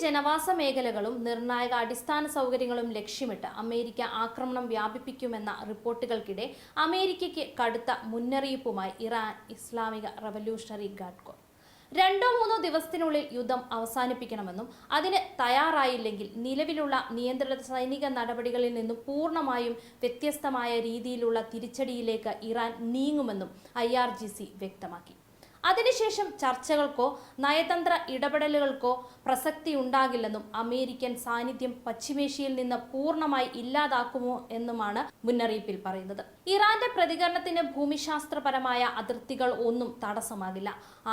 ജനവാസ മേഖലകളും നിർണായക അടിസ്ഥാന സൗകര്യങ്ങളും ലക്ഷ്യമിട്ട് അമേരിക്ക ആക്രമണം വ്യാപിപ്പിക്കുമെന്ന റിപ്പോർട്ടുകൾക്കിടെ അമേരിക്കയ്ക്ക് കടുത്ത മുന്നറിയിപ്പുമായി ഇറാൻ ഇസ്ലാമിക റവല്യൂഷണറി ഗാർഡ് കോർ. 2-3 ദിവസത്തിനുള്ളിൽ യുദ്ധം അവസാനിപ്പിക്കണമെന്നും അതിന് തയ്യാറായില്ലെങ്കിൽ നിലവിലുള്ള നിയന്ത്രിത സൈനിക നടപടികളിൽ നിന്നും പൂർണ്ണമായും വ്യത്യസ്തമായ രീതിയിലുള്ള തിരിച്ചടിയിലേക്ക് ഇറാൻ നീങ്ങുമെന്നും IRGC വ്യക്തമാക്കി. അതിനുശേഷം ചർച്ചകൾക്കോ നയതന്ത്ര ഇടപെടലുകൾക്കോ പ്രസക്തിയുണ്ടാകില്ലെന്നും അമേരിക്കൻ സാന്നിധ്യം പശ്ചിമേഷ്യയിൽ നിന്ന് പൂർണ്ണമായി ഇല്ലാതാക്കുമോ എന്നുമാണ് മുന്നറിയിപ്പിൽ പറയുന്നത്. ഇറാന്റെ പ്രതികരണത്തിന് ഭൂമിശാസ്ത്രപരമായ അതിർത്തികൾ ഒന്നും തടസ്സമാകില്ല.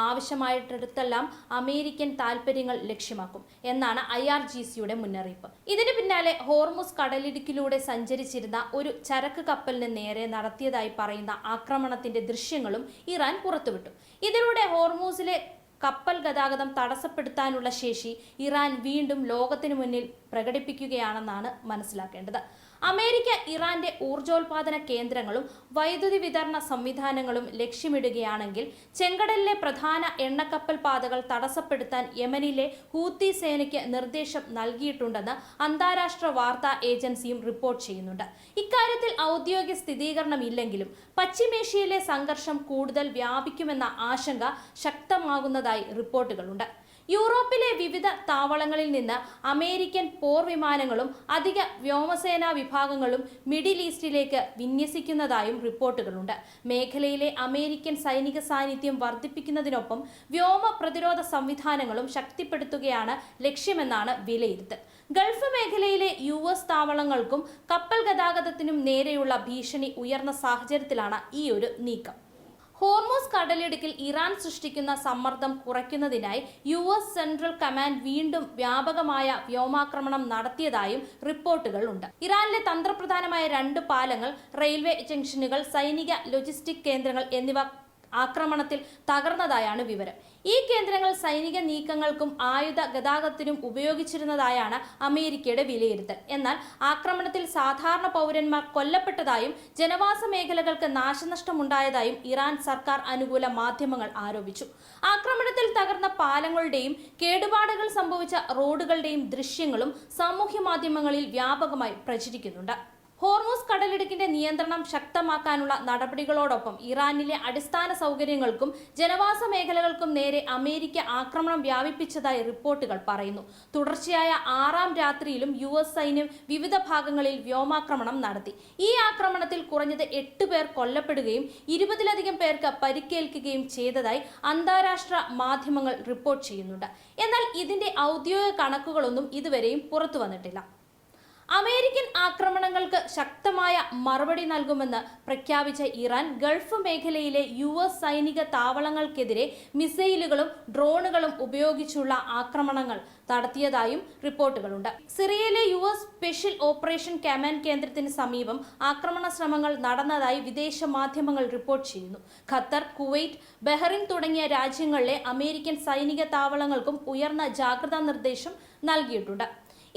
ആവശ്യമായിട്ടെടുത്തെല്ലാം അമേരിക്കൻ താൽപര്യങ്ങൾ ലക്ഷ്യമാക്കും എന്നാണ് IRGCയുടെ മുന്നറിയിപ്പ്. ഇതിന് പിന്നാലെ ഹോർമുസ് കടലിടുക്കിലൂടെ സഞ്ചരിച്ചിരുന്ന ഒരു ചരക്ക് കപ്പലിന് നേരെ നടത്തിയതായി പറയുന്ന ആക്രമണത്തിന്റെ ദൃശ്യങ്ങളും ഇറാൻ പുറത്തുവിട്ടു. ഇതിലൂടെ ഹോർമൂസിലെ കപ്പൽ ഗതാഗതം തടസ്സപ്പെടുത്താനുള്ള ശേഷി ഇറാൻ വീണ്ടും ലോകത്തിനു മുന്നിൽ പ്രകടിപ്പിക്കുകയാണെന്നാണ് മനസ്സിലാക്കേണ്ടത്. അമേരിക്ക ഇറാന്റെ ഊർജോൽപാദന കേന്ദ്രങ്ങളും വൈദ്യുതി വിതരണ സംവിധാനങ്ങളും ലക്ഷ്യമിടുകയാണെങ്കിൽ ചെങ്കടലിലെ പ്രധാന എണ്ണക്കപ്പൽ പാതകൾ തടസ്സപ്പെടുത്താൻ യമനിലെ ഹൂത്തി സേനയ്ക്ക് നിർദ്ദേശം നൽകിയിട്ടുണ്ടെന്ന് അന്താരാഷ്ട്ര വാർത്താ ഏജൻസിയും റിപ്പോർട്ട് ചെയ്യുന്നുണ്ട്. ഇക്കാര്യത്തിൽ ഔദ്യോഗിക സ്ഥിരീകരണമില്ലെങ്കിലും പശ്ചിമേഷ്യയിലെ സംഘർഷം കൂടുതൽ വ്യാപിക്കുമെന്ന ആശങ്ക ശക്തമാകുന്നതായി റിപ്പോർട്ടുകളുണ്ട്. യൂറോപ്പിലെ വിവിധ താവളങ്ങളിൽ നിന്ന് അമേരിക്കൻ പോർ വിമാനങ്ങളും അധിക വ്യോമസേനാ വിഭാഗങ്ങളും മിഡിൽ ഈസ്റ്റിലേക്ക് വിന്യസിക്കുന്നതായും റിപ്പോർട്ടുകളുണ്ട്. മേഖലയിലെ അമേരിക്കൻ സൈനിക സാന്നിധ്യം വർദ്ധിപ്പിക്കുന്നതിനൊപ്പം വ്യോമ പ്രതിരോധ സംവിധാനങ്ങളും ശക്തിപ്പെടുത്തുകയാണ് ലക്ഷ്യമെന്നാണ് വിലയിരുത്തൽ. ഗൾഫ് മേഖലയിലെ US താവളങ്ങൾക്കും കപ്പൽ ഗതാഗതത്തിനും നേരെയുള്ള ഭീഷണി ഉയർന്ന സാഹചര്യത്തിലാണ് ഈ ഒരു നീക്കം. ഹോർമൂസ് കടലിടുക്കിൽ ഇറാൻ സൃഷ്ടിക്കുന്ന സമ്മർദ്ദം കുറയ്ക്കുന്നതിനായി US സെൻട്രൽ കമാൻഡ് വീണ്ടും വ്യാപകമായ വ്യോമാക്രമണം നടത്തിയതായും റിപ്പോർട്ടുകൾ ഉണ്ട്. ഇറാനിലെ തന്ത്രപ്രധാനമായ 2 പാലങ്ങൾ, റെയിൽവേ ജംഗ്ഷനുകൾ, സൈനിക ലോജിസ്റ്റിക് കേന്ദ്രങ്ങൾ എന്നിവ ആക്രമണത്തിൽ തകർന്നതായാണ് വിവരം. ഈ കേന്ദ്രങ്ങൾ സൈനിക നീക്കങ്ങൾക്കും ആയുധ ഗതാഗതത്തിനും ഉപയോഗിച്ചിരുന്നതായാണ് അമേരിക്കയുടെ വിലയിരുത്തൽ. എന്നാൽ ആക്രമണത്തിൽ സാധാരണ പൗരന്മാർ കൊല്ലപ്പെട്ടതായും ജനവാസ മേഖലകൾക്ക് നാശനഷ്ടമുണ്ടായതായും ഇറാൻ സർക്കാർ അനുകൂല മാധ്യമങ്ങൾ ആരോപിച്ചു. ആക്രമണത്തിൽ തകർന്ന പാലങ്ങളുടെയും കേടുപാടുകൾ സംഭവിച്ച റോഡുകളുടെയും ദൃശ്യങ്ങളും സാമൂഹ്യ മാധ്യമങ്ങളിൽ വ്യാപകമായി പ്രചരിക്കുന്നുണ്ട്. ഹോർമൂസ് കടലിടുക്കിന്റെ നിയന്ത്രണം ശക്തമാക്കാനുള്ള നടപടികളോടൊപ്പം ഇറാനിലെ അടിസ്ഥാന സൗകര്യങ്ങൾക്കും ജനവാസ മേഖലകൾക്കും നേരെ അമേരിക്ക ആക്രമണം വ്യാപിപ്പിച്ചതായി റിപ്പോർട്ടുകൾ പറയുന്നു. തുടർച്ചയായ 6ാം രാത്രിയിലും US സൈന്യം വിവിധ ഭാഗങ്ങളിൽ വ്യോമാക്രമണം നടത്തി. ഈ ആക്രമണത്തിൽ കുറഞ്ഞത് 8 പേർ കൊല്ലപ്പെടുകയും 20-ലധികം പേർക്ക് പരിക്കേൽക്കുകയും ചെയ്തതായി അന്താരാഷ്ട്ര മാധ്യമങ്ങൾ റിപ്പോർട്ട് ചെയ്യുന്നുണ്ട്. എന്നാൽ ഇതിന്റെ ഔദ്യോഗിക കണക്കുകളൊന്നും ഇതുവരെയും പുറത്തു വന്നിട്ടില്ല. അമേരിക്കൻ ആക്രമണങ്ങൾക്ക് ശക്തമായ മറുപടി നൽകുമെന്ന് പ്രഖ്യാപിച്ച ഇറാൻ ഗൾഫ് മേഖലയിലെ US സൈനിക താവളങ്ങൾക്കെതിരെ മിസൈലുകളും ഡ്രോണുകളും ഉപയോഗിച്ചുള്ള ആക്രമണങ്ങൾ നടത്തിയതായും റിപ്പോർട്ടുകളുണ്ട്. സിറിയയിലെ US സ്പെഷ്യൽ ഓപ്പറേഷൻ കമാൻഡ് കേന്ദ്രത്തിന് സമീപം ആക്രമണ ശ്രമങ്ങൾ നടന്നതായി വിദേശ മാധ്യമങ്ങൾ റിപ്പോർട്ട് ചെയ്യുന്നു. ഖത്തർ, കുവൈറ്റ്, ബഹ്റിൻ തുടങ്ങിയ രാജ്യങ്ങളിലെ അമേരിക്കൻ സൈനിക താവളങ്ങൾക്കും ഉയർന്ന ജാഗ്രതാ നിർദ്ദേശം നൽകിയിട്ടുണ്ട്.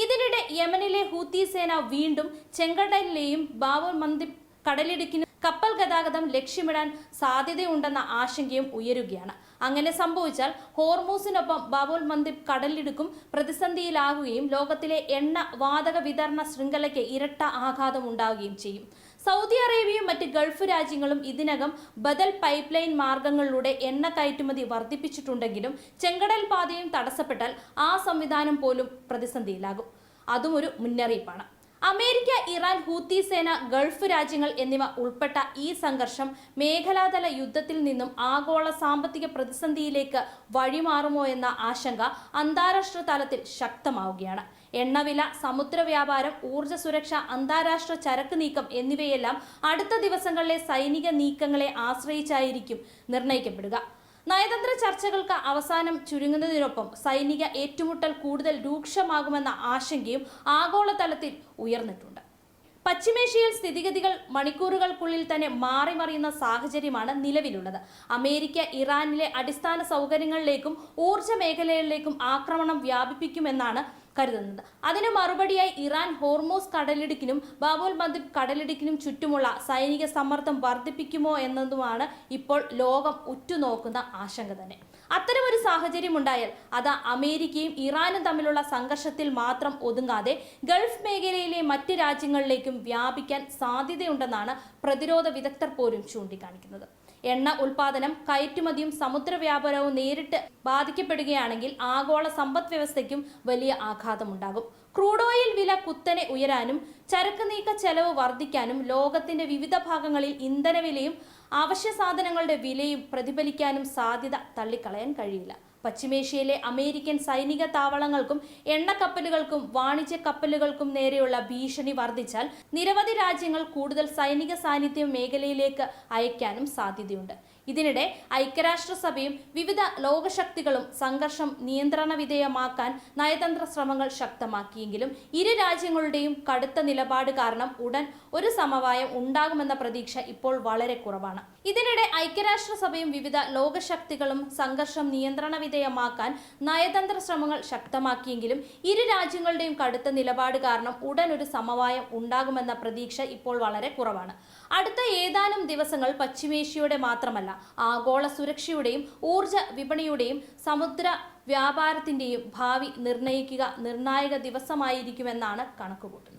ഇതിനിടെ യമനിലെ ഹൂത്തി സേന വീണ്ടും ചെങ്കടലിലെയും ബാബുൽ മന്ദിബ് കടലിടുക്കിനും കപ്പൽ ഗതാഗതം ലക്ഷ്യമിടാൻ സാധ്യതയുണ്ടെന്ന ആശങ്കയും ഉയരുകയാണ്. അങ്ങനെ സംഭവിച്ചാൽ ഹോർമൂസിനൊപ്പം ബാബുൽ മന്ദിബ് കടലിടുക്കും പ്രതിസന്ധിയിലാകുകയും ലോകത്തിലെ എണ്ണ വാതക വിതരണ ശൃംഖലയ്ക്ക് ഇരട്ട ആഘാതം ഉണ്ടാവുകയും ചെയ്യും. സൗദി അറേബ്യയും മറ്റ് ഗൾഫ് രാജ്യങ്ങളും ഇതിനകം ബദൽ പൈപ്പ് ലൈൻ മാർഗങ്ങളിലൂടെ എണ്ണ കയറ്റുമതി വർദ്ധിപ്പിച്ചിട്ടുണ്ടെങ്കിലും ചെങ്കടൽ പാതയും തടസ്സപ്പെട്ടാൽ ആ സംവിധാനം പോലും പ്രതിസന്ധിയിലാകും. അതും ഒരു മുന്നറിയിപ്പാണ്. അമേരിക്ക, ഇറാൻ, ഹൂത്തി സേന, ഗൾഫ് രാജ്യങ്ങൾ എന്നിവ ഉൾപ്പെട്ട ഈ സംഘർഷം മേഖലാതല യുദ്ധത്തിൽ നിന്നും ആഗോള സാമ്പത്തിക പ്രതിസന്ധിയിലേക്ക് വഴിമാറുമോ എന്ന ആശങ്ക അന്താരാഷ്ട്ര തലത്തിൽ ശക്തമാവുകയാണ്. എണ്ണവില, സമുദ്ര വ്യാപാരം, ഊർജ്ജ സുരക്ഷ, അന്താരാഷ്ട്ര ചരക്ക് നീക്കം എന്നിവയെല്ലാം അടുത്ത ദിവസങ്ങളിലെ സൈനിക നീക്കങ്ങളെ ആശ്രയിച്ചായിരിക്കും നിർണ്ണയിക്കപ്പെടുക. നയതന്ത്ര ചർച്ചകൾക്ക് അവസാനം ചുരുങ്ങുന്നതിനൊപ്പം സൈനിക ഏറ്റുമുട്ടൽ കൂടുതൽ രൂക്ഷമാകുമെന്ന ആശങ്കയും ആഗോളതലത്തിൽ ഉയർന്നിട്ടുണ്ട്. പശ്ചിമേഷ്യയിൽ സ്ഥിതിഗതികൾ മണിക്കൂറുകൾക്കുള്ളിൽ തന്നെ മാറിമറിയുന്ന സാഹചര്യമാണ് നിലവിലുള്ളത്. അമേരിക്ക ഇറാനിലെ അടിസ്ഥാന സൗകര്യങ്ങളിലേക്കും ഊർജ്ജ മേഖലകളിലേക്കും ആക്രമണം വ്യാപിപ്പിക്കുമെന്നാണ് കരുതുന്നത്. അതിന് മറുപടിയായി ഇറാൻ ഹോർമൂസ് കടലിടുക്കിനും ബാബുൽ മന്ദിബ് കടലിടുക്കിനും ചുറ്റുമുള്ള സൈനിക സമ്മർദ്ദം വർദ്ധിപ്പിക്കുമോ എന്നതുമാണ് ഇപ്പോൾ ലോകം ഉറ്റുനോക്കുന്ന ആശങ്ക തന്നെ. അത്തരമൊരു സാഹചര്യം ഉണ്ടായാൽ അത് അമേരിക്കയും ഇറാനും തമ്മിലുള്ള സംഘർഷത്തിൽ മാത്രം ഒതുങ്ങാതെ ഗൾഫ് മേഖലയിലെ മറ്റ് രാജ്യങ്ങളിലേക്കും വ്യാപിക്കാൻ സാധ്യതയുണ്ടെന്നാണ് പ്രതിരോധ വിദഗ്ധർ പോലും ചൂണ്ടിക്കാണിക്കുന്നത്. എണ്ണ ഉൽപാദനം, കയറ്റുമതിയും സമുദ്ര വ്യാപാരവും നേരിട്ട് ബാധിക്കപ്പെടുകയാണെങ്കിൽ ആഗോള സമ്പദ് വ്യവസ്ഥയ്ക്കും വലിയ ആഘാതമുണ്ടാകും. ക്രൂഡ് ഓയിൽ വില കുത്തനെ ഉയരാനും ചരക്ക് നീക്ക ചെലവ് വർദ്ധിക്കാനും ലോകത്തിന്റെ വിവിധ ഭാഗങ്ങളിൽ ഇന്ധനവിലയും അവശ്യ സാധനങ്ങളുടെ വിലയും പ്രതിഫലിക്കാനും സാധ്യത തള്ളിക്കളയാൻ കഴിയില്ല. പശ്ചിമേഷ്യയിലെ അമേരിക്കൻ സൈനിക താവളങ്ങൾക്കും എണ്ണക്കപ്പലുകൾക്കും വാണിജ്യ കപ്പലുകൾക്കും നേരെയുള്ള ഭീഷണി വർദ്ധിച്ചാൽ നിരവധി രാജ്യങ്ങൾ കൂടുതൽ സൈനിക സാന്നിധ്യം മേഖലയിലേക്ക് അയക്കാനും സാധ്യതയുണ്ട്. ഇതിനിടെ ഐക്യരാഷ്ട്രസഭയും വിവിധ ലോകശക്തികളും സംഘർഷം നിയന്ത്രണ വിധേയമാക്കാൻ നയതന്ത്ര ശ്രമങ്ങൾ ശക്തമാക്കിയെങ്കിലും ഇരു രാജ്യങ്ങളുടെയും കടുത്ത നിലപാട് കാരണം ഉടൻ ഒരു സമവായം ഉണ്ടാകുമെന്ന പ്രതീക്ഷ ഇപ്പോൾ വളരെ കുറവാണ്. ഇതിനിടെ ഐക്യരാഷ്ട്രസഭയും വിവിധ ലോകശക്തികളും സംഘർഷം നിയന്ത്രണ വിധേയമാക്കാൻ നയതന്ത്ര ശ്രമങ്ങൾ ശക്തമാക്കിയെങ്കിലും ഇരു രാജ്യങ്ങളുടെയും കടുത്ത നിലപാട് കാരണം ഉടൻ ഒരു സമവായം ഉണ്ടാകുമെന്ന പ്രതീക്ഷ ഇപ്പോൾ വളരെ കുറവാണ്. അടുത്ത ഏതാനും ദിവസങ്ങൾ പശ്ചിമേഷ്യയുടെ മാത്രമല്ല ആഗോള സുരക്ഷയുടെയും ഊർജ വിപണിയുടെയും സമുദ്ര വ്യാപാരത്തിന്റെയും ഭാവി നിർണയിക്കുക നിർണായക ദിവസമായിരിക്കുമെന്നാണ് കണക്കുകൂട്ടുന്നത്.